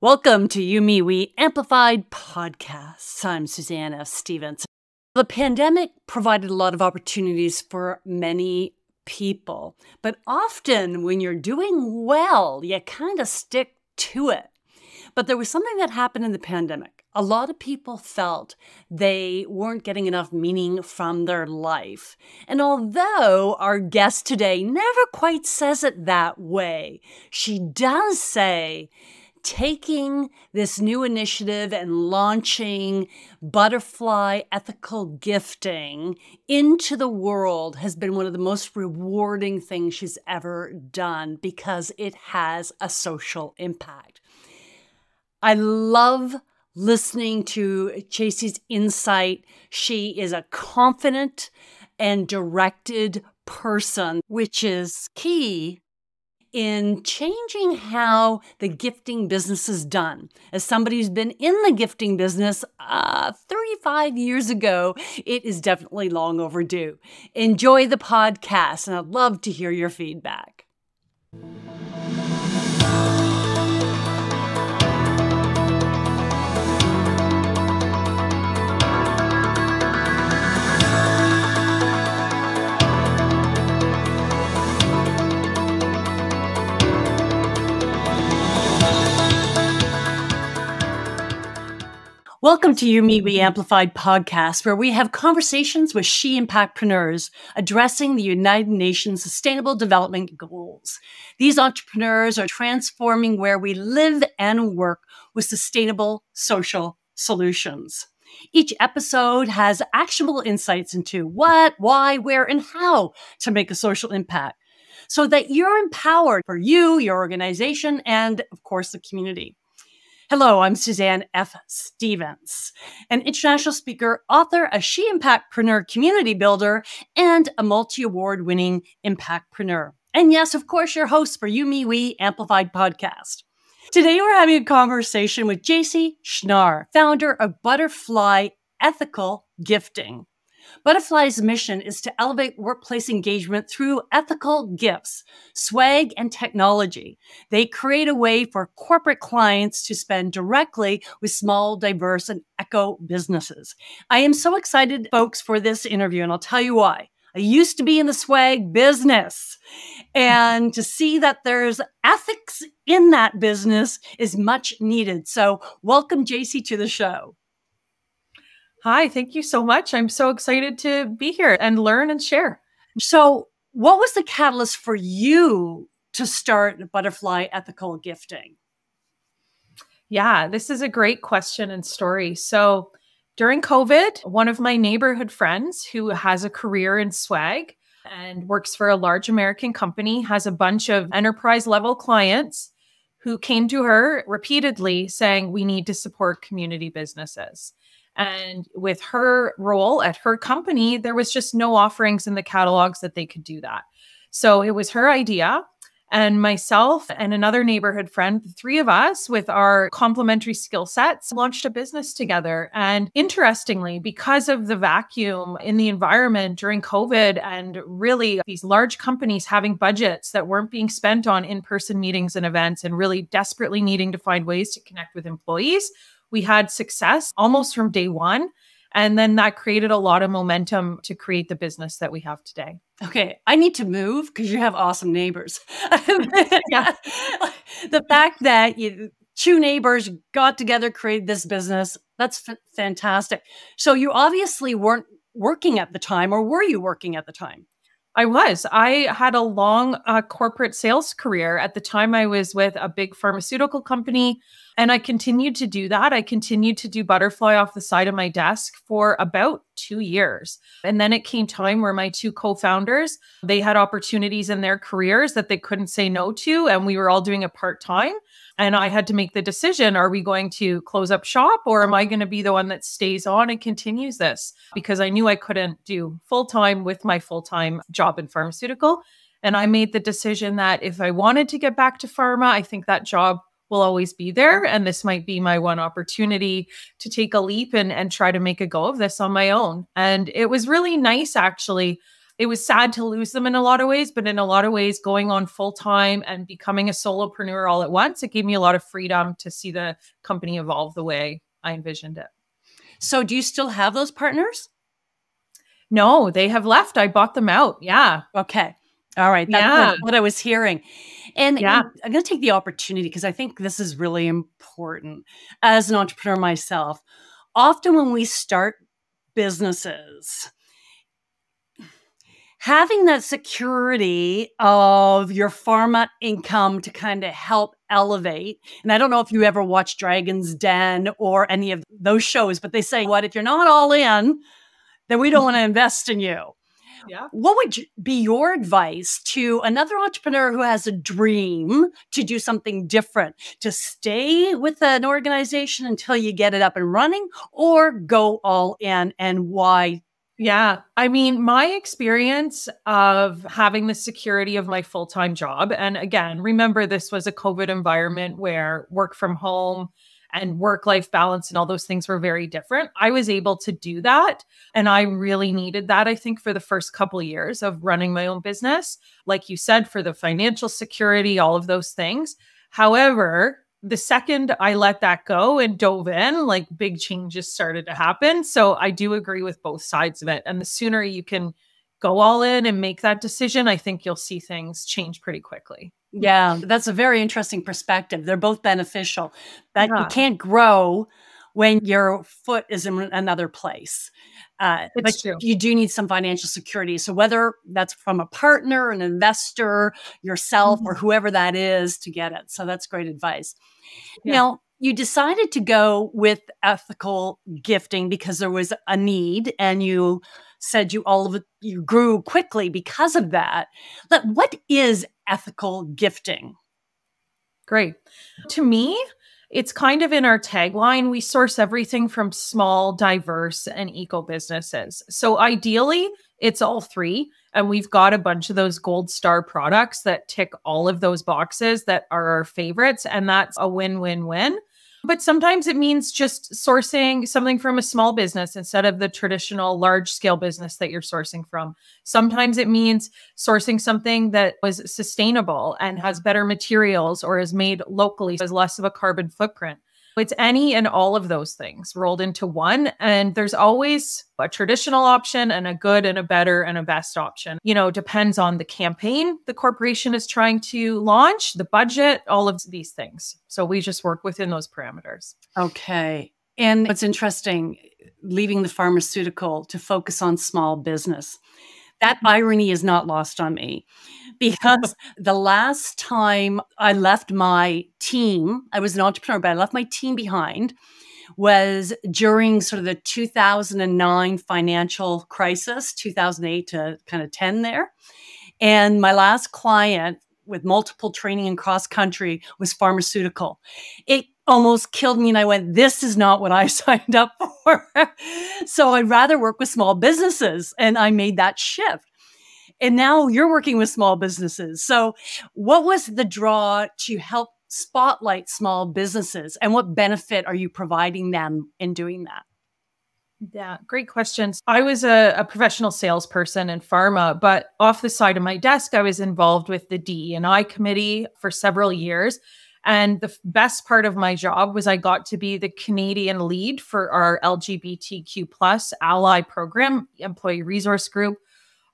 Welcome to YouMeWe Amplified Podcast. I'm Suzanne F. The pandemic provided a lot of opportunities for many people, but often when you're doing well, you kind of stick to it. But there was something that happened in the pandemic. A lot of people felt they weren't getting enough meaning from their life. And although our guest today never quite says it that way, she does say taking this new initiative and launching butterfly ethical gifting into the world has been one of the most rewarding things she's ever done because it has a social impact. I love listening to Jacey's insight. She is a confident and directed person, which is key in changing how the gifting business is done. As somebody who's been in the gifting business 35 years ago, it is definitely long overdue. Enjoy the podcast, and I'd love to hear your feedback. Welcome to YouMeWe Amplified Podcast, where we have conversations with she impactpreneurs addressing the United Nations Sustainable Development Goals. These entrepreneurs are transforming where we live and work with sustainable social solutions. Each episode has actionable insights into what, why, where, and how to make a social impact so that you're empowered for you, your organization, and of course, the community. Hello, I'm Suzanne F. an international speaker, author, a she impactpreneur community builder, and a multi-award-winning impactpreneur. And yes, of course, your host for YouMeWe Amplified Podcast. Today, we're having a conversation with Jacey Shnarr, founder of Butterfly Ethical Gifting. Butterfly's mission is to elevate workplace engagement through ethical gifts, swag, and technology. They create a way for corporate clients to spend directly with small, diverse, and eco businesses. I am so excited, folks, for this interview, and I'll tell you why. I used to be in the swag business, and to see that there's ethics in that business is much needed. So welcome, Jacey, to the show. Hi, thank you so much. I'm so excited to be here and learn and share. So what was the catalyst for you to start Butterfly Ethical Gifting? Yeah, this is a great question and story. So during COVID, one of my neighborhood friends who has a career in swag and works for a large American company has a bunch of enterprise level clients who came to her repeatedly saying, we need to support community businesses. And with her role at her company, there was just no offerings in the catalogs that they could do that. So it was her idea. And myself and another neighborhood friend, the three of us with our complementary skill sets, launched a business together. And interestingly, because of the vacuum in the environment during COVID and really these large companies having budgets that weren't being spent on in-person meetings and events and really desperately needing to find ways to connect with employees, we had success almost from day one. And then that created a lot of momentum to create the business that we have today. Okay, I need to move because you have awesome neighbors. Yeah. The fact that two neighbors got together, created this business, that's fantastic. So you obviously weren't working at the time, or were you working at the time? I was. I had a long corporate sales career. At the time, I was with a big pharmaceutical company, and I continued to do that. I continued to do Butterfly off the side of my desk for about 2 years. And then it came time where my two co-founders, they had opportunities in their careers that they couldn't say no to, and we were all doing it part-time. And I had to make the decision, are we going to close up shop, or am I going to be the one that stays on and continues this? Because I knew I couldn't do full-time with my full-time job in pharmaceutical. And I made the decision that if I wanted to get back to pharma, I think that job will always be there. And this might be my one opportunity to take a leap and try to make a go of this on my own. And it was really nice, actually, it was sad to lose them in a lot of ways, but in a lot of ways, going on full time and becoming a solopreneur all at once, it gave me a lot of freedom to see the company evolve the way I envisioned it. So do you still have those partners? No, they have left. I bought them out. Yeah. Okay. All right. That's what I was hearing. And Yeah. I'm going to take the opportunity because I think this is really important as an entrepreneur myself. Often when we start businesses, having that security of your pharma income to kind of help elevate. And I don't know if you ever watched Dragon's Den or any of those shows, but they say, what, if you're not all in, then we don't want to invest in you. Yeah. What would be your advice to another entrepreneur who has a dream to do something different, to stay with an organization until you get it up and running, or go all in, and why? Yeah. I mean, my experience of having the security of my full-time job, and again, remember this was a COVID environment where work from home and work-life balance and all those things were very different. I was able to do that. And I really needed that, I think, for the first couple of years of running my own business. Like you said, for the financial security, all of those things. However, the second I let that go and dove in, like big changes started to happen. So I do agree with both sides of it. And the sooner you can go all in and make that decision, I think you'll see things change pretty quickly. Yeah, that's a very interesting perspective. They're both beneficial. That you can't grow when your foot is in another place. But true. You do need some financial security. So whether that's from a partner, an investor, yourself, or whoever that is to get it. So that's great advice. Yeah. Now, you decided to go with ethical gifting because there was a need, and you said you grew quickly because of that. But what is ethical gifting? Great. To me, it's kind of in our tagline. We source everything from small, diverse, and eco businesses. So ideally, it's all three. And we've got a bunch of those gold star products that tick all of those boxes that are our favorites. And that's a win-win-win. But sometimes it means just sourcing something from a small business instead of the traditional large scale business that you're sourcing from. Sometimes it means sourcing something that was sustainable and has better materials or is made locally, so has less of a carbon footprint. It's any and all of those things rolled into one. And there's always a traditional option and a good and a better and a best option. You know, depends on the campaign the corporation is trying to launch, the budget, all of these things. So we just work within those parameters. Okay. And what's interesting, leaving the pharmaceutical to focus on small business. That irony is not lost on me, because the last time I left my team, I was an entrepreneur, but I left my team behind, was during sort of the 2009 financial crisis, 2008 to kind of 10 there. And my last client with multiple training and cross country was pharmaceutical. It almost killed me. And I went, this is not what I signed up for. So I'd rather work with small businesses. And I made that shift. And now you're working with small businesses. So what was the draw to help spotlight small businesses, and what benefit are you providing them in doing that? Yeah, great questions. I was a professional salesperson in pharma, but off the side of my desk, I was involved with the DE&I committee for several years. And the best part of my job was I got to be the Canadian lead for our LGBTQ plus ally program, employee resource group.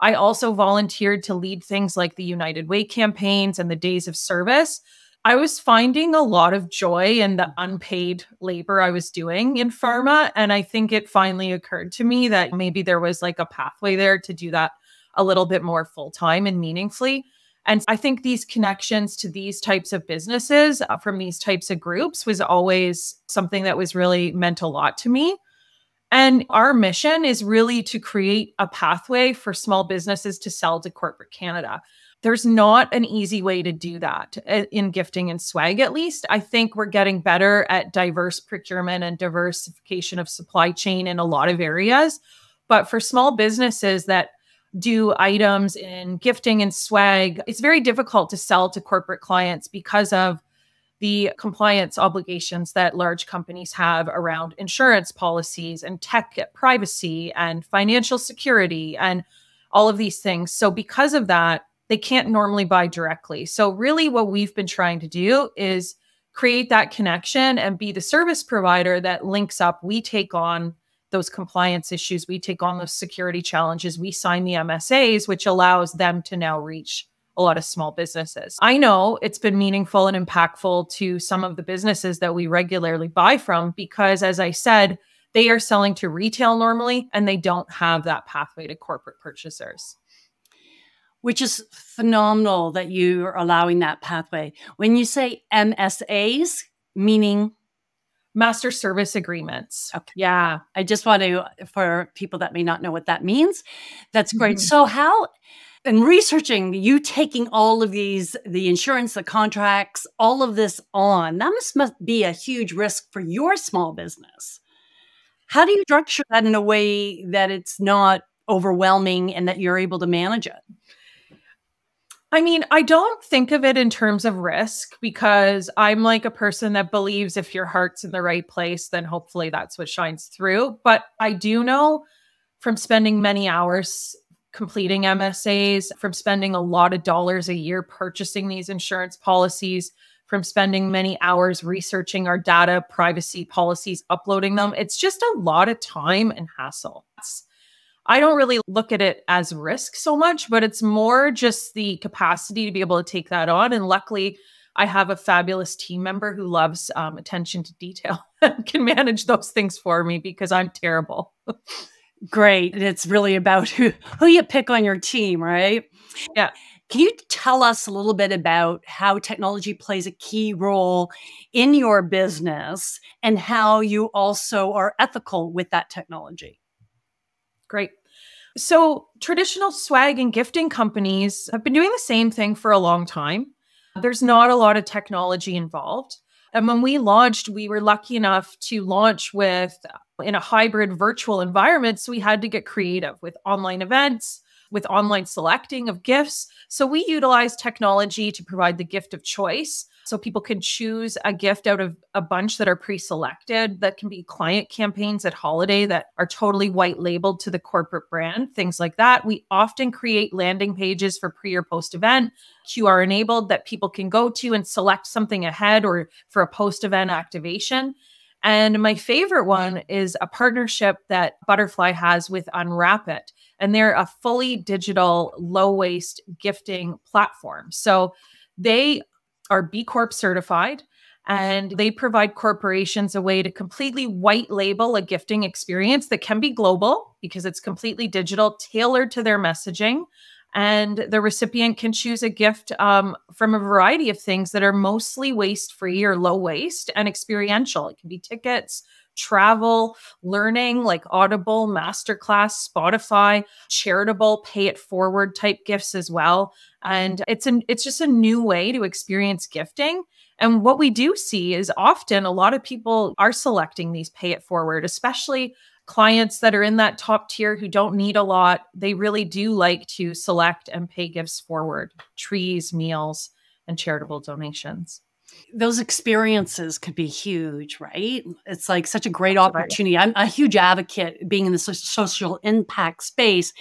I also volunteered to lead things like the United Way campaigns and the days of service. I was finding a lot of joy in the unpaid labor I was doing in pharma. And I think it finally occurred to me that maybe there was like a pathway there to do that a little bit more full-time and meaningfully. And I think these connections to these types of businesses from these types of groups was always something that was really meant a lot to me. And our mission is really to create a pathway for small businesses to sell to corporate Canada. There's not an easy way to do that in gifting and swag, at least. I think we're getting better at diverse procurement and diversification of supply chain in a lot of areas. But for small businesses that do items in gifting and swag, it's very difficult to sell to corporate clients because of the compliance obligations that large companies have around insurance policies and tech privacy and financial security and all of these things. So because of that, they can't normally buy directly. So really what we've been trying to do is create that connection and be the service provider that links up. We take on those compliance issues. We take on those security challenges. We sign the MSAs, which allows them to now reach a lot of small businesses. I know it's been meaningful and impactful to some of the businesses that we regularly buy from because, as I said, they are selling to retail normally and they don't have that pathway to corporate purchasers. Which is phenomenal that you are allowing that pathway. When you say MSAs, meaning? Master service agreements. Okay. Yeah. I just want to, for people that may not know what that means, that's great. So how, in researching, you taking all of these, the insurance, the contracts, all of this on, that must be a huge risk for your small business. How do you structure that in a way that it's not overwhelming and that you're able to manage it? I mean, I don't think of it in terms of risk because I'm like a person that believes if your heart's in the right place, then hopefully that's what shines through. But I do know from spending many hours completing MSAs, from spending a lot of dollars a year purchasing these insurance policies, from spending many hours researching our data, privacy policies, uploading them. It's just a lot of time and hassle. I don't really look at it as risk so much, but it's more just the capacity to be able to take that on. And luckily, I have a fabulous team member who loves attention to detail and can manage those things for me because I'm terrible. Great. And it's really about who you pick on your team, right? Yeah. Can you tell us a little bit about how technology plays a key role in your business and how you also are ethical with that technology? Great. So traditional swag and gifting companies have been doing the same thing for a long time. There's not a lot of technology involved. And when we launched, we were lucky enough to launch in a hybrid virtual environment. So we had to get creative with online events, with online selecting of gifts. So we utilize technology to provide the gift of choice. So people can choose a gift out of a bunch that are pre-selected, that can be client campaigns at holiday that are totally white labeled to the corporate brand, things like that. We often create landing pages for pre or post event, QR enabled, that people can go to and select something ahead or for a post event activation. And my favorite one is a partnership that Butterfly has with Unwrap It. And they're a fully digital, low waste gifting platform. So they are B Corp certified, and they provide corporations a way to completely white label a gifting experience that can be global because it's completely digital, tailored to their messaging. And the recipient can choose a gift from a variety of things that are mostly waste-free or low waste and experiential. It can be tickets, travel, learning like Audible, Masterclass, Spotify, charitable, pay it forward type gifts as well. And it's just a new way to experience gifting. And what we do see is often a lot of people are selecting these pay it forward, especially clients that are in that top tier who don't need a lot. They really do like to select and pay gifts forward, trees, meals, and charitable donations. Those experiences could be huge, right? It's like such a great opportunity. I'm a huge advocate being in the social impact space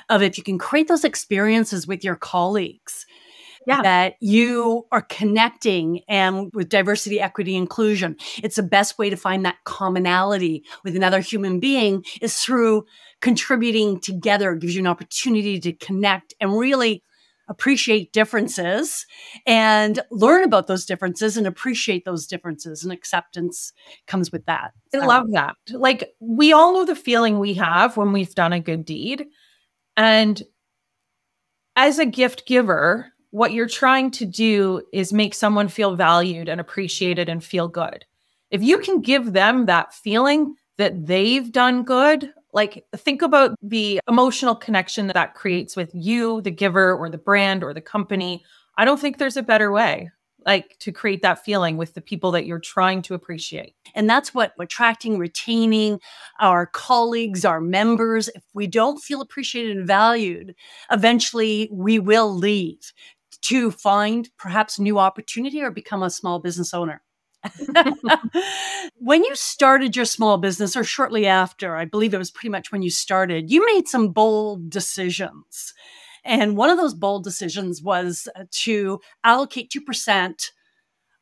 of if you can create those experiences with your colleagues, that you are connecting and with diversity, equity, inclusion. It's the best way to find that commonality with another human being is through contributing together. It gives you an opportunity to connect and really appreciate differences and learn about those differences and appreciate those differences, and acceptance comes with that. I love that. Like, we all know the feeling we have when we've done a good deed. And as a gift giver, what you're trying to do is make someone feel valued and appreciated and feel good. If you can give them that feeling that they've done good, like, think about the emotional connection that creates with you, the giver, or the brand, or the company. I don't think there's a better way, like, to create that feeling with the people that you're trying to appreciate. And that's what attracting, retaining our colleagues, our members. If we don't feel appreciated and valued, eventually we will leave to find perhaps a new opportunity or become a small business owner. When you started your small business, or shortly after, I believe it was pretty much when you started, you made some bold decisions. And one of those bold decisions was to allocate 2%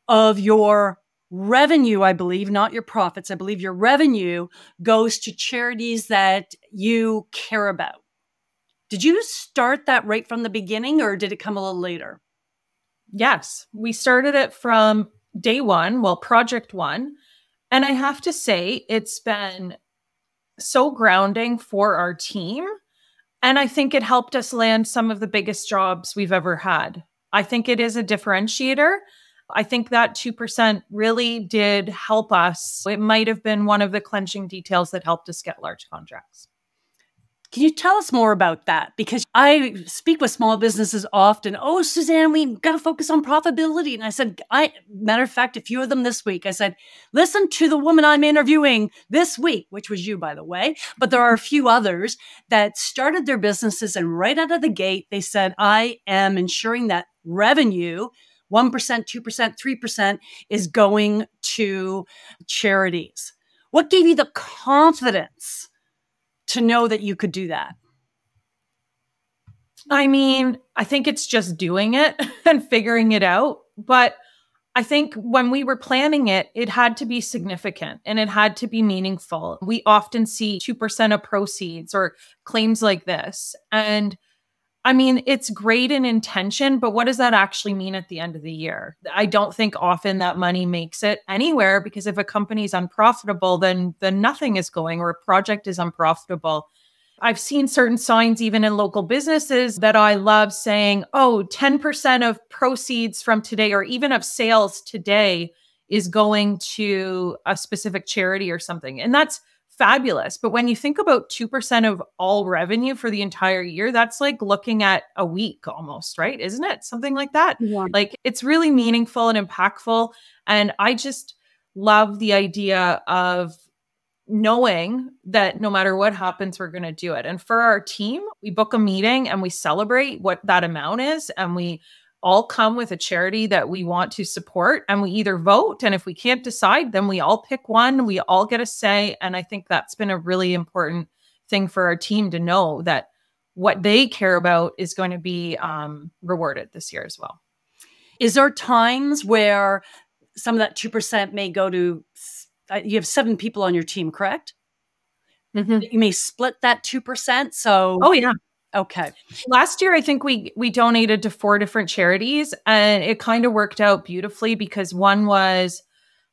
of your revenue, I believe, not your profits. I believe your revenue goes to charities that you care about. Did you start that right from the beginning, or did it come a little later? Yes, we started it from day one, project one. And I have to say, it's been so grounding for our team. And I think it helped us land some of the biggest jobs we've ever had. I think it is a differentiator. I think that 2% really did help us. It might have been one of the clenching details that helped us get large contracts. Can you tell us more about that? Because I speak with small businesses often. Oh, Suzanne, we got to focus on profitability. And I said, matter of fact, a few of them this week, I said, listen to the woman I'm interviewing this week, which was you, by the way. But there are a few others that started their businesses, and right out of the gate, they said, I am ensuring that revenue, 1%, 2%, 3% is going to charities. What gave you the confidence to know that you could do that? I mean, I think it's just doing it and figuring it out. But I think when we were planning it, it had to be significant and it had to be meaningful. We often see 2% of proceeds or claims like this. And I mean, it's great in intention, but what does that actually mean at the end of the year? I don't think often that money makes it anywhere, because if a company is unprofitable, then nothing is going, or a project is unprofitable. I've seen certain signs even in local businesses that I love saying, oh, 10% of proceeds from today, or even of sales today, is going to a specific charity or something. And that's fabulous. But when you think about 2% of all revenue for the entire year, that's like looking at a week almost, right? Isn't it? Something like that. Yeah. Like, it's really meaningful and impactful. And I just love the idea of knowing that no matter what happens, we're going to do it. And for our team, we book a meeting and we celebrate what that amount is. And we all come with a charity that we want to support, and we either vote. And if we can't decide, then we all pick one. We all get a say. And I think that's been a really important thing for our team to know, that what they care about is going to be rewarded this year as well. Is there times where some of that 2% may go to, you have 7 people on your team, correct? Mm-hmm. You may split that 2%. So, oh yeah. Okay. Last year, I think we donated to 4 different charities, and it kind of worked out beautifully, because one was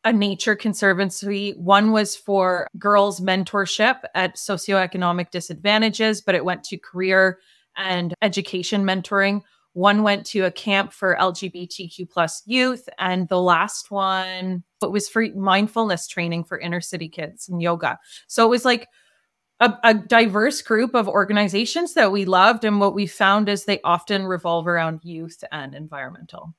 a nature conservancy. One was for girls' mentorship at socioeconomic disadvantages, but it went to career and education mentoring. One went to a camp for LGBTQ plus youth. And the last one, it was for mindfulness training for inner city kids and yoga. So it was like a diverse group of organizations that we loved. And what we found is they often revolve around youth and environmental.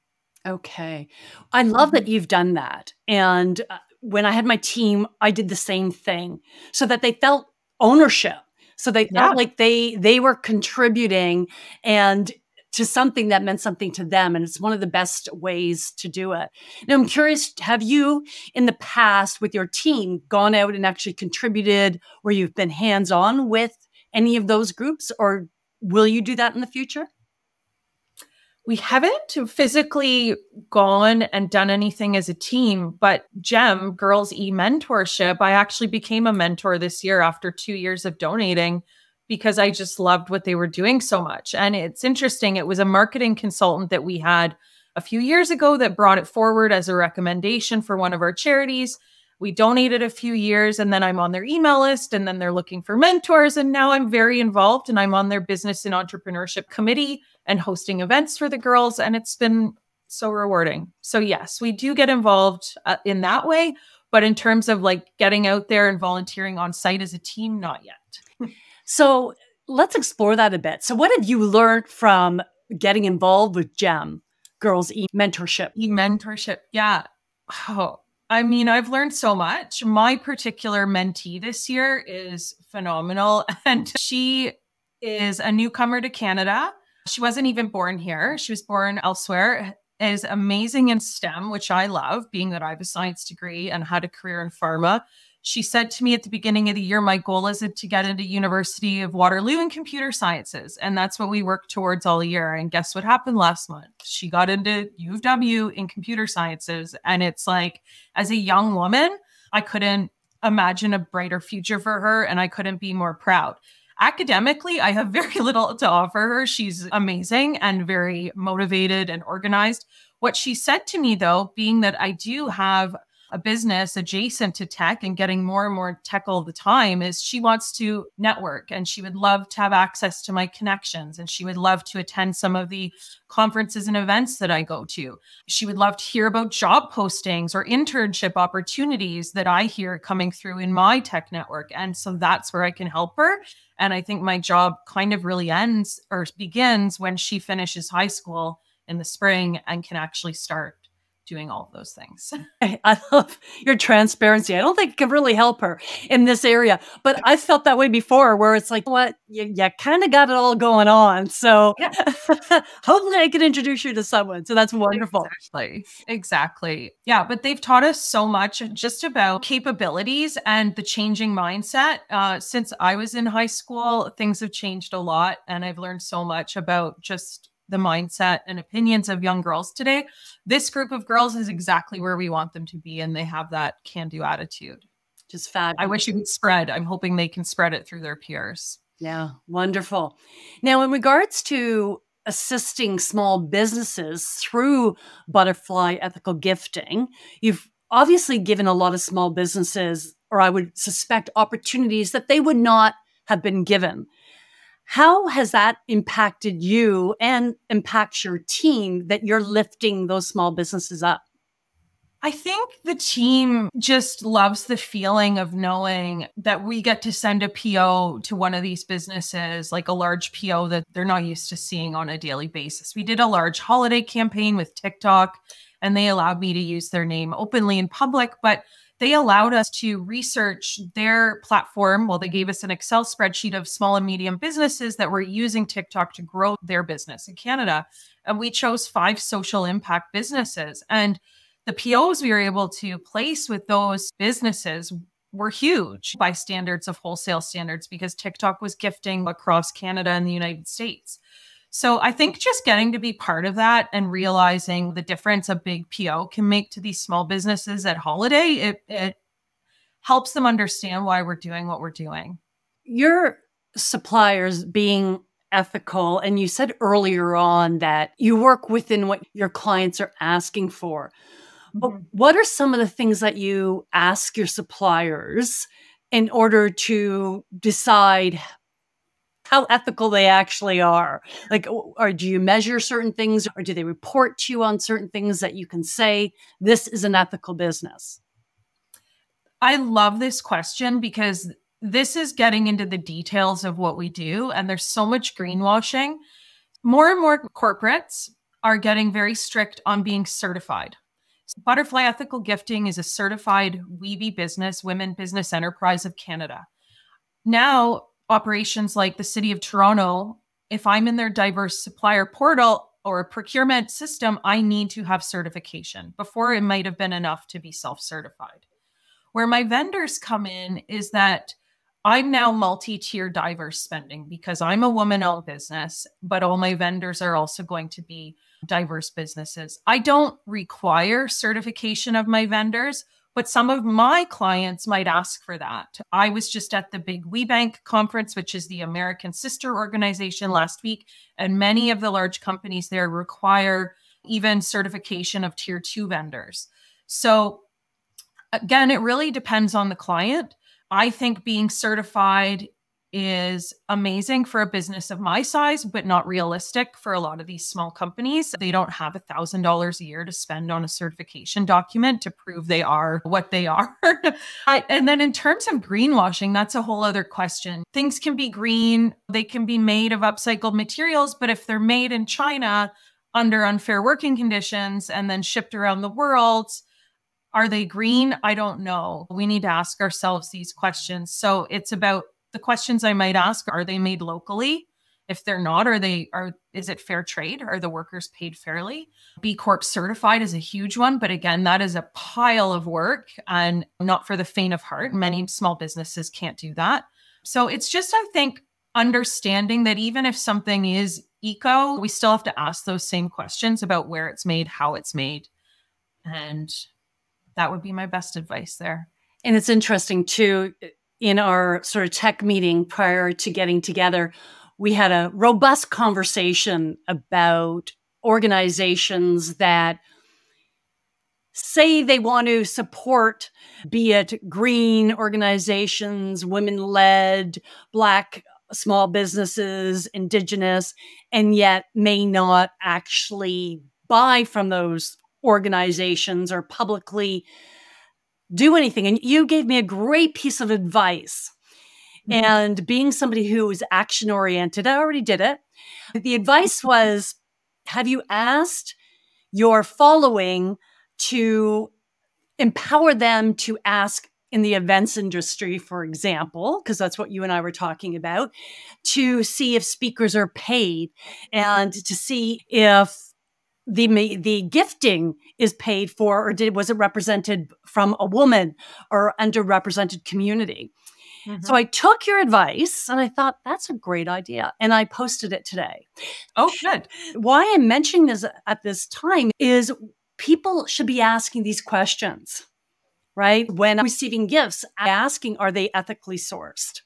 Okay. I love that you've done that. And when I had my team, I did the same thing, so that they felt ownership. So they felt like they were contributing and to something that meant something to them. And it's one of the best ways to do it. Now, I'm curious, have you in the past with your team gone out and actually contributed where you've been hands-on with any of those groups, or will you do that in the future? We haven't physically gone and done anything as a team, but GEM, Girls E-Mentorship, I actually became a mentor this year after 2 years of donating, because I just loved what they were doing so much. And it's interesting. It was a marketing consultant that we had a few years ago that brought it forward as a recommendation for one of our charities. We donated a few years, and then I'm on their email list, and then they're looking for mentors. And now I'm very involved, and I'm on their business and entrepreneurship committee and hosting events for the girls. And it's been so rewarding. So yes, we do get involved in that way. But in terms of like getting out there and volunteering on site as a team, not yet. So let's explore that a bit. So what have you learned from getting involved with GEM, Girls E-Mentorship? E-Mentorship, yeah. Oh, I mean, I've learned so much. My particular mentee this year is phenomenal. And she is a newcomer to Canada. She wasn't even born here. She was born elsewhere is amazing in STEM, which I love, being that I have a science degree and had a career in pharma. She said to me at the beginning of the year, my goal is to get into University of Waterloo in computer sciences. And that's what we worked towards all year. And guess what happened last month? She got into U of W in computer sciences. And it's like, as a young woman, I couldn't imagine a brighter future for her. And I couldn't be more proud. Academically, I have very little to offer her. She's amazing and very motivated and organized. What she said to me, though, being that I do have a business adjacent to tech and getting more and more tech all the time, is she wants to network and she would love to have access to my connections, and she would love to attend some of the conferences and events that I go to. She would love to hear about job postings or internship opportunities that I hear coming through in my tech network. And so that's where I can help her. And I think my job kind of really ends or begins when she finishes high school in the spring and can actually start doing all of those things. I love your transparency. I don't think it can really help her in this area, but I felt that way before, where it's like, what, you kind of got it all going on. So yeah. Hopefully I can introduce you to someone. So that's wonderful. Exactly. Yeah. But they've taught us so much just about capabilities and the changing mindset. Since I was in high school, things have changed a lot. And I've learned so much about just the mindset and opinions of young girls today. This group of girls is exactly where we want them to be. And they have that can-do attitude. Just fabulous. I wish it could spread. I'm hoping they can spread it through their peers. Yeah, wonderful. Now, in regards to assisting small businesses through butterfly ethical gifting, you've obviously given a lot of small businesses, or I would suspect, opportunities that they would not have been given. How has that impacted you and impacts your team that you're lifting those small businesses up? I think the team just loves the feeling of knowing that we get to send a PO to one of these businesses, like a large PO that they're not used to seeing on a daily basis. We did a large holiday campaign with TikTok, and they allowed me to use their name openly in public, but they allowed us to research their platform. Well, they gave us an Excel spreadsheet of small and medium businesses that were using TikTok to grow their business in Canada. And we chose 5 social impact businesses. And the POs we were able to place with those businesses were huge by standards of wholesale standards, because TikTok was gifting across Canada and the United States. So I think just getting to be part of that and realizing the difference a big PO can make to these small businesses at holiday, it helps them understand why we're doing what we're doing. Your suppliers being ethical, and you said earlier on that you work within what your clients are asking for. But what are some of the things that you ask your suppliers in order to decide how ethical they actually are? Like, or do you measure certain things, or do they report to you on certain things that you can say, this is an ethical business? I love this question because this is getting into the details of what we do. And there's so much greenwashing. More and more corporates are getting very strict on being certified. So Butterfly Ethical Gifting is a certified WEB business, Women Business Enterprise of Canada. Now, operations like the City of Toronto, if I'm in their diverse supplier portal or a procurement system, I need to have certification. Before, it might have been enough to be self-certified. Where my vendors come in is that I'm now multi-tier diverse spending, because I'm a woman-owned business, but all my vendors are also going to be diverse businesses. I don't require certification of my vendors, but some of my clients might ask for that. I was just at the big WeBank conference, which is the American sister organization, last week, and many of the large companies there require even certification of tier 2 vendors. So again, it really depends on the client. I think being certified is amazing for a business of my size, but not realistic for a lot of these small companies. They don't have $1,000 a year to spend on a certification document to prove they are what they are. And then in terms of greenwashing, that's a whole other question. Things can be green. They can be made of upcycled materials, but if they're made in China under unfair working conditions and then shipped around the world, are they green? I don't know. We need to ask ourselves these questions. So it's about the questions I might ask. Are they made locally? If they're not, is it fair trade? Are the workers paid fairly? B Corp certified is a huge one, but again, that is a pile of work and not for the faint of heart. Many small businesses can't do that. So it's just, I think, understanding that even if something is eco, we still have to ask those same questions about where it's made, how it's made. And that would be my best advice there. And it's interesting too, in our sort of tech meeting prior to getting together, we had a robust conversation about organizations that say they want to support, be it green organizations, women-led, Black small businesses, Indigenous, and yet may not actually buy from those organizations or publicly do anything. And you gave me a great piece of advice. Mm-hmm. And being somebody who is action-oriented, I already did it. The advice was, have you asked your following to empower them to ask in the events industry, for example, because that's what you and I were talking about, to see if speakers are paid and to see if the gifting is paid for, or was it represented from a woman or underrepresented community? Mm-hmm. So I took your advice and I thought, that's a great idea. And I posted it today. Oh, good. Why I'm mentioning this at this time is people should be asking these questions, right? When I'm receiving gifts, asking, are they ethically sourced?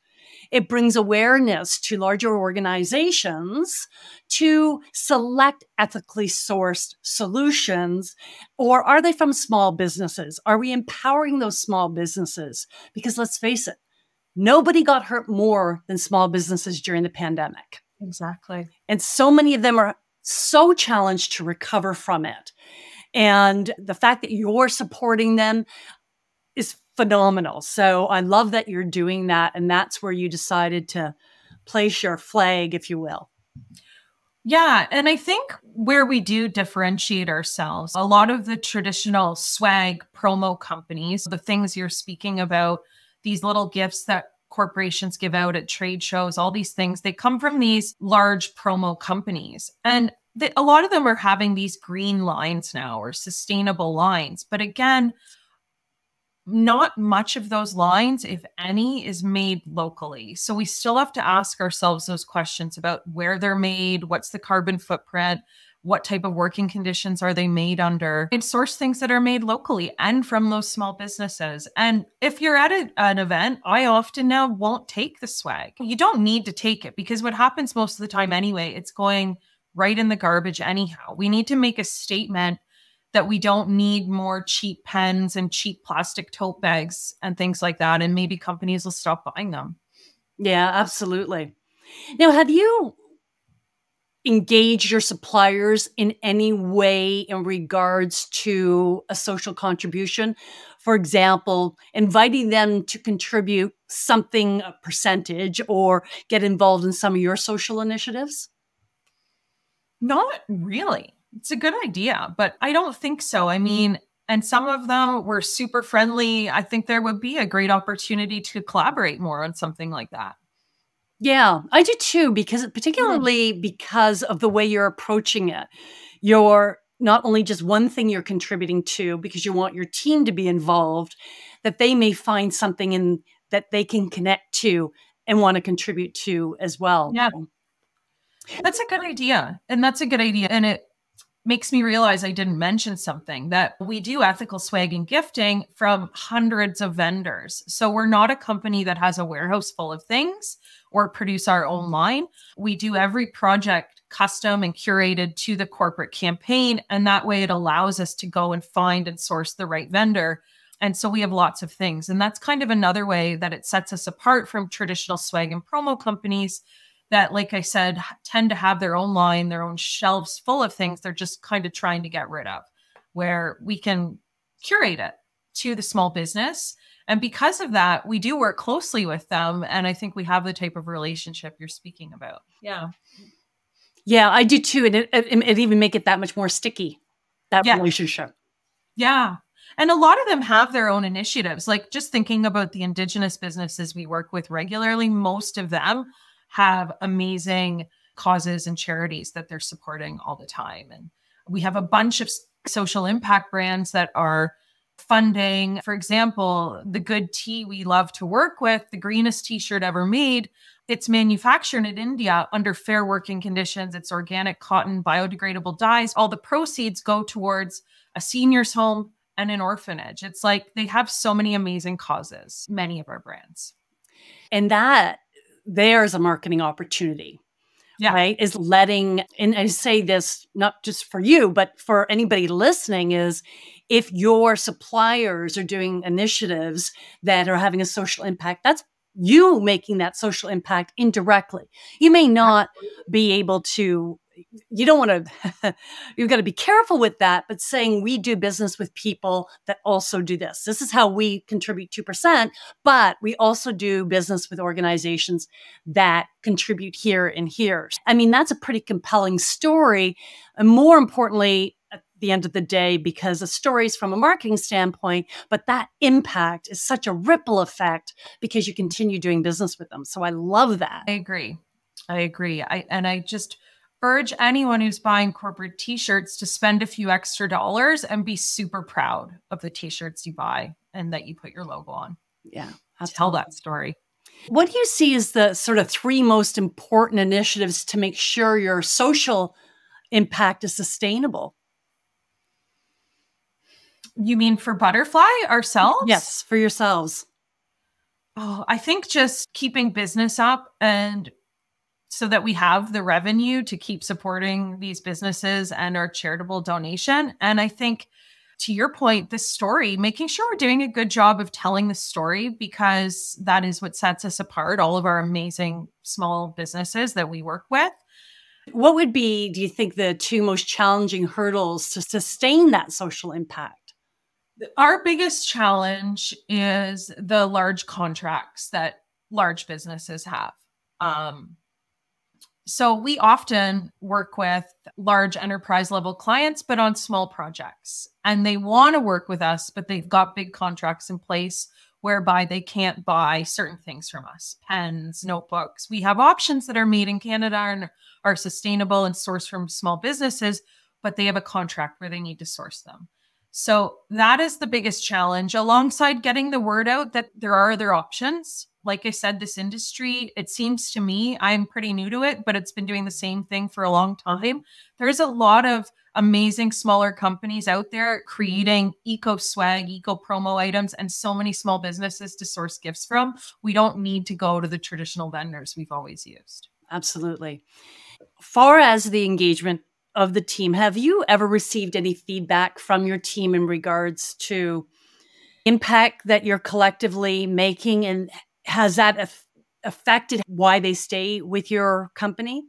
It brings awareness to larger organizations to select ethically sourced solutions. Or are they from small businesses? Are we empowering those small businesses? Because let's face it, nobody got hurt more than small businesses during the pandemic. Exactly. And so many of them are so challenged to recover from it. And the fact that you're supporting them is phenomenal. So I love that you're doing that. And that's where you decided to place your flag, if you will. Yeah. And I think where we do differentiate ourselves, a lot of the traditional swag promo companies, the things you're speaking about, these little gifts that corporations give out at trade shows, all these things, they come from these large promo companies. And a lot of them are having these green lines now or sustainable lines. But again, not much of those lines, if any, is made locally. So we still have to ask ourselves those questions about where they're made, what's the carbon footprint, what type of working conditions are they made under, and source things that are made locally and from those small businesses. And if you're at an event, I often now won't take the swag. You don't need to take it because what happens most of the time anyway, it's going right in the garbage anyhow. We need to make a statement that we don't need more cheap pens and cheap plastic tote bags and things like that. And maybe companies will stop buying them. Yeah, absolutely. Now, have you engaged your suppliers in any way in regards to a social contribution? For example, inviting them to contribute something, a percentage, or get involved in some of your social initiatives? Not really. It's a good idea, but I don't think so. I mean, and some of them were super friendly. I think there would be a great opportunity to collaborate more on something like that. Yeah, I do too, particularly because of the way you're approaching it. You're not only just one thing you're contributing to because you want your team to be involved, that they may find something in that they can connect to and want to contribute to as well. Yeah, that's a good idea. And that's a good idea. And it makes me realize I didn't mention something, that we do ethical swag and gifting from hundreds of vendors. So we're not a company that has a warehouse full of things or produce our own line. We do every project custom and curated to the corporate campaign. And that way it allows us to go and find and source the right vendor. And so we have lots of things. And that's kind of another way that it sets us apart from traditional swag and promo companies that, like I said, tend to have their own line, their own shelves full of things they're just kind of trying to get rid of, where we can curate it to the small business. And because of that, we do work closely with them. And I think we have the type of relationship you're speaking about. Yeah. Yeah, I do too. And it even make it that much more sticky, that relationship. Yeah. And a lot of them have their own initiatives. Like just thinking about the Indigenous businesses we work with regularly, most of them have amazing causes and charities that they're supporting all the time. And we have a bunch of social impact brands that are funding, for example, the good tea we love to work with, the greenest t-shirt ever made. It's manufactured in India under fair working conditions. It's organic cotton, biodegradable dyes. All the proceeds go towards a senior's home and an orphanage. It's like they have so many amazing causes, many of our brands. And that there's a marketing opportunity. Yeah. Right? Is letting, and I say this not just for you, but for anybody listening, is if your suppliers are doing initiatives that are having a social impact, that's you making that social impact indirectly. You may not be able to, you don't want to, you've got to be careful with that, but saying we do business with people that also do this. This is how we contribute 2%, but we also do business with organizations that contribute here and here. I mean, that's a pretty compelling story. And more importantly, at the end of the day, because the story is from a marketing standpoint, but that impact is such a ripple effect because you continue doing business with them. So I love that. I agree. I just urge anyone who's buying corporate t-shirts to spend a few extra dollars and be super proud of the t-shirts you buy and that you put your logo on. Yeah. Tell that story. What do you see as the sort of 3 most important initiatives to make sure your social impact is sustainable? You mean for Butterfly, ourselves? Yes, for yourselves. Oh, I think just keeping business up and so that we have the revenue to keep supporting these businesses and our charitable donation. And I think, to your point, this story, making sure we're doing a good job of telling the story, because that is what sets us apart, all of our amazing small businesses that we work with. What would be, do you think, the 2 most challenging hurdles to sustain that social impact? Our biggest challenge is the large contracts that large businesses have. So we often work with large enterprise level clients, but on small projects. And they want to work with us, but they've got big contracts in place whereby they can't buy certain things from us, pens, notebooks. We have options that are made in Canada and are sustainable and sourced from small businesses, but they have a contract where they need to source them. So that is the biggest challenge, alongside getting the word out that there are other options. Like I said, this industry, it seems to me, I'm pretty new to it, but it's been doing the same thing for a long time. There's a lot of amazing smaller companies out there creating eco swag, eco promo items, and so many small businesses to source gifts from. We don't need to go to the traditional vendors we've always used. Absolutely. Far as the engagement of the team, have you ever received any feedback from your team in regards to impact that you're collectively making, and has that affected why they stay with your company?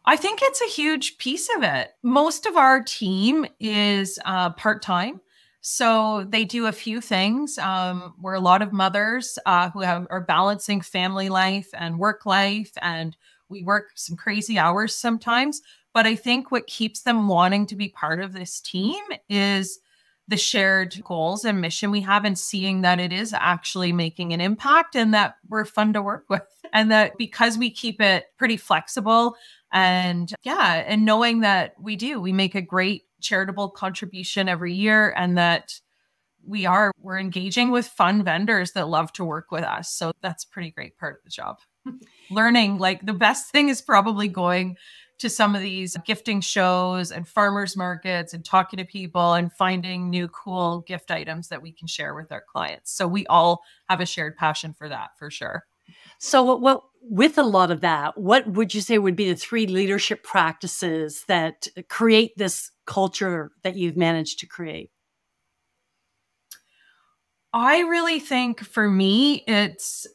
I think it's a huge piece of it. Most of our team is part-time. So they do a few things. We're a lot of mothers who are balancing family life and work life, and we work some crazy hours sometimes. But I think what keeps them wanting to be part of this team is the shared goals and mission we have, and seeing that it is actually making an impact and that we're fun to work with. And that because we keep it pretty flexible and knowing that we make a great charitable contribution every year, and that we're engaging with fun vendors that love to work with us. So that's a pretty great part of the job. Learning, like, the best thing is probably going to some of these gifting shows and farmers markets and talking to people and finding new cool gift items that we can share with our clients. So we all have a shared passion for that, for sure. So what with a lot of that, what would you say would be the 3 leadership practices that create this culture that you've managed to create? I really think for me, it's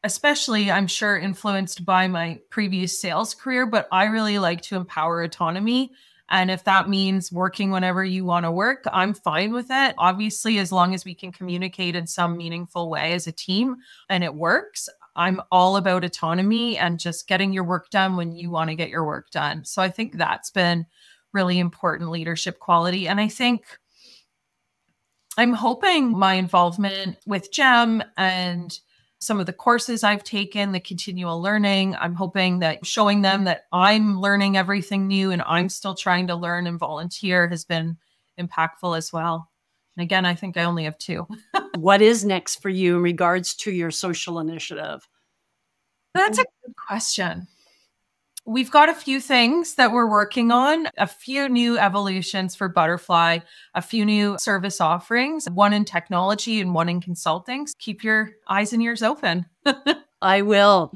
especially, I'm sure, influenced by my previous sales career, but I really like to empower autonomy. And if that means working whenever you want to work, I'm fine with it. Obviously, as long as we can communicate in some meaningful way as a team and it works, I'm all about autonomy and just getting your work done when you want to get your work done. So I think that's been really important leadership quality. And I think I'm hoping my involvement with GEM and some of the courses I've taken, the continual learning. I'm hoping that showing them that I'm learning everything new and I'm still trying to learn and volunteer has been impactful as well. And again, I think I only have 2. What is next for you in regards to your social initiative? That's a good question. We've got a few things that we're working on, a few new evolutions for Butterfly, a few new service offerings, one in technology and one in consulting. Keep your eyes and ears open. I will.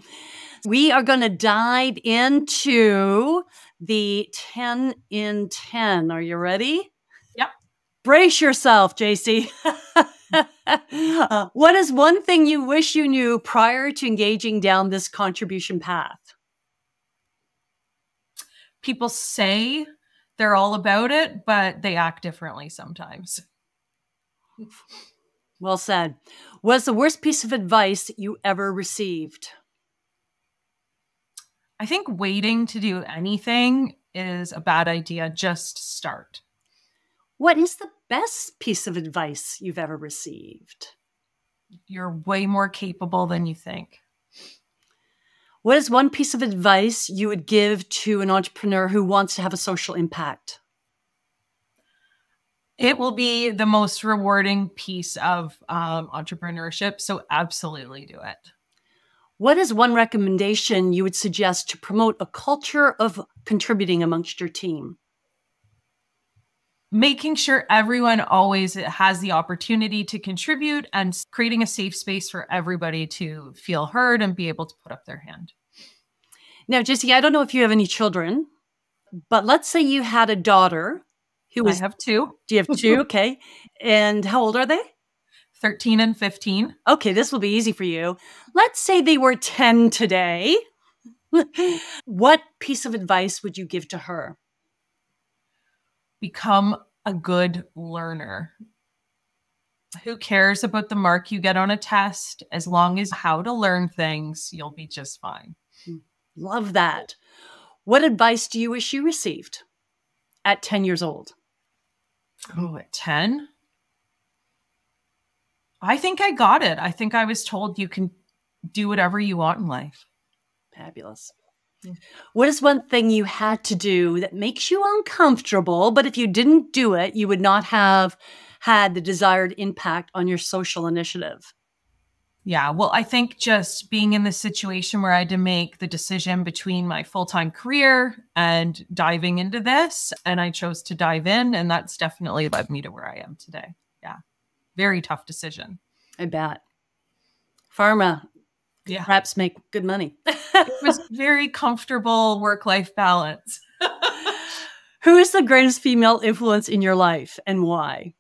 We are going to dive into the 10 in 10. Are you ready? Yep. Brace yourself, Jacey. What is one thing you wish you knew prior to engaging down this contribution path? People say they're all about it, but they act differently sometimes. Well said. What's the worst piece of advice you ever received? I think waiting to do anything is a bad idea. Just start. What is the best piece of advice you've ever received? You're way more capable than you think. What is one piece of advice you would give to an entrepreneur who wants to have a social impact? It will be the most rewarding piece of entrepreneurship. So absolutely do it. What is one recommendation you would suggest to promote a culture of contributing amongst your team? Making sure everyone always has the opportunity to contribute and creating a safe space for everybody to feel heard and be able to put up their hand. Now, Jacey, I don't know if you have any children, but let's say you had a daughter who was... I have 2. Do you have 2? Okay. And how old are they? 13 and 15. Okay, this will be easy for you. Let's say they were 10 today. What piece of advice would you give to her? Become a good learner. Who cares about the mark you get on a test? As long as how to learn things, you'll be just fine. Love that. What advice do you wish you received at 10 years old? Oh, at 10? I think I got it. I think I was told you can do whatever you want in life. Fabulous. What is one thing you had to do that makes you uncomfortable, but if you didn't do it, you would not have had the desired impact on your social initiative? Yeah, well, I think just being in the situation where I had to make the decision between my full-time career and diving into this, and I chose to dive in, and that's definitely led me to where I am today. Yeah, very tough decision. I bet. Pharma. Yeah. Perhaps make good money. It was very comfortable work-life balance. Who is the greatest female influence in your life and why?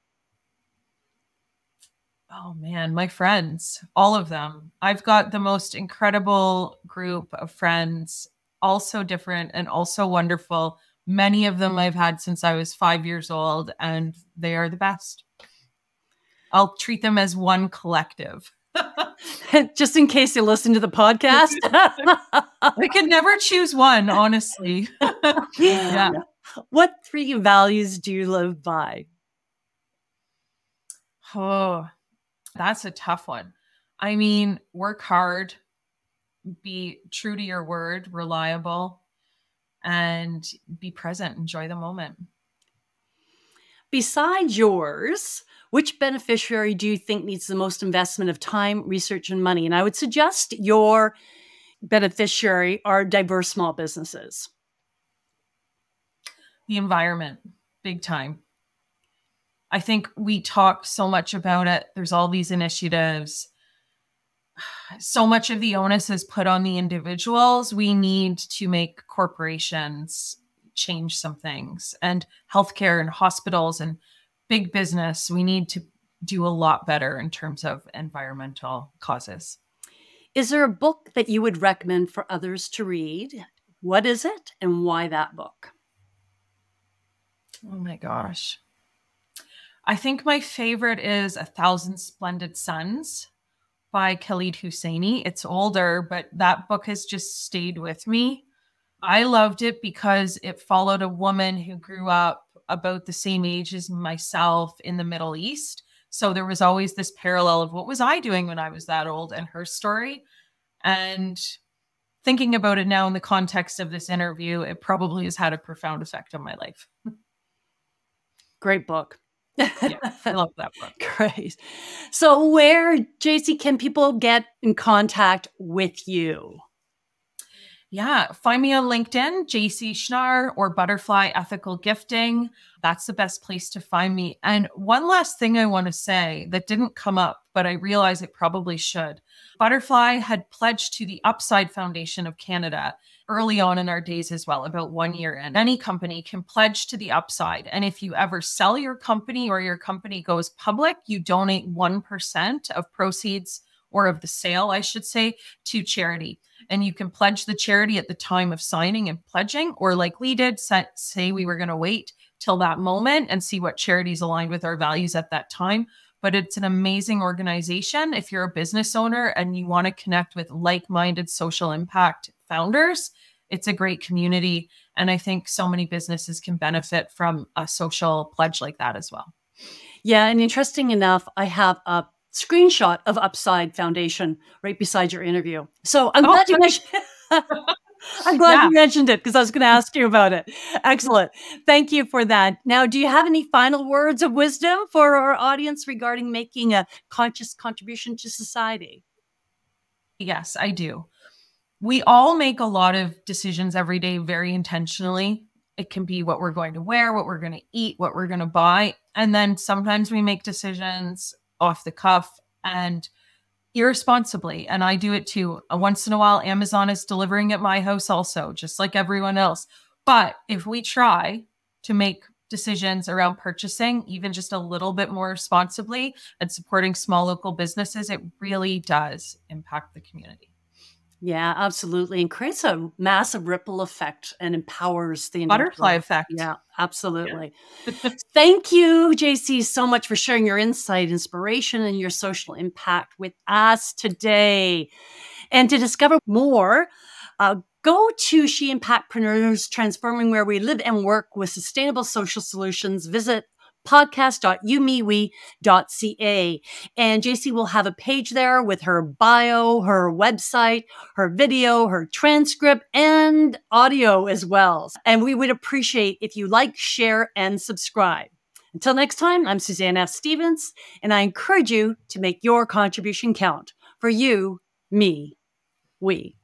Oh man, my friends, all of them. I've got the most incredible group of friends, also different and also wonderful. Many of them I've had since I was 5 years old, and they are the best. I'll treat them as one collective. Just in case you listen to the podcast. I could never choose one, honestly. Yeah. What 3 values do you live by? Oh, that's a tough one. I mean, work hard, be true to your word, reliable, and be present. Enjoy the moment. Besides yours, which beneficiary do you think needs the most investment of time, research, and money? And I would suggest your beneficiary are diverse small businesses. The environment, big time. I think we talk so much about it. There's all these initiatives. So much of the onus is put on the individuals. We need to make corporations change some things, and healthcare and hospitals and big business. We need to do a lot better in terms of environmental causes. Is there a book that you would recommend for others to read? What is it and why that book? Oh my gosh. I think my favorite is A Thousand Splendid Suns by Khalid Hosseini. It's older, but that book has just stayed with me. I loved it because it followed a woman who grew up about the same age as myself in the Middle East. So there was always this parallel of what was I doing when I was that old and her story. And thinking about it now in the context of this interview, it probably has had a profound effect on my life. Great book. Yeah, I love that book. Great. So where, Jacey, can people get in contact with you? Yeah, find me on LinkedIn, Jacey Shnarr or Butterfly Ethical Gifting. That's the best place to find me. And one last thing I want to say that didn't come up, but I realize it probably should. Butterfly had pledged to the Upside Foundation of Canada early on in our days as well, about 1 year in. Any company can pledge to the Upside. And if you ever sell your company or your company goes public, you donate 1% of proceeds, or of the sale, I should say, to charity. And you can pledge the charity at the time of signing and pledging, or like we did, say we were going to wait till that moment and see what charities aligned with our values at that time. But it's an amazing organization. If you're a business owner and you want to connect with like-minded social impact founders, it's a great community. And I think so many businesses can benefit from a social pledge like that as well. Yeah. And interesting enough, I have a screenshot of Upside Foundation right beside your interview. So I'm glad you mentioned I'm glad you mentioned it, because I was going to ask you about it. Excellent. Thank you for that. Now, do you have any final words of wisdom for our audience regarding making a conscious contribution to society? Yes, I do. We all make a lot of decisions every day very intentionally. It can be what we're going to wear, what we're going to eat, what we're going to buy. And then sometimes we make decisions off the cuff and irresponsibly. And I do it too. Once in a while, Amazon is delivering at my house also, just like everyone else. But if we try to make decisions around purchasing, even just a little bit more responsibly and supporting small local businesses, it really does impact the community. Yeah, absolutely. And creates a massive ripple effect and empowers the butterfly effect. Yeah, absolutely. Yeah. Thank you, Jacey, so much for sharing your insight, inspiration, and your social impact with us today. And to discover more, go to She Impactpreneurs, transforming where we live and work with sustainable social solutions. Visit podcast.youmewe.ca. And Jacey will have a page there with her bio, her website, her video, her transcript, and audio as well. And we would appreciate if you like, share, and subscribe. Until next time, I'm Suzanne F. Stevens, and I encourage you to make your contribution count for you, me, we.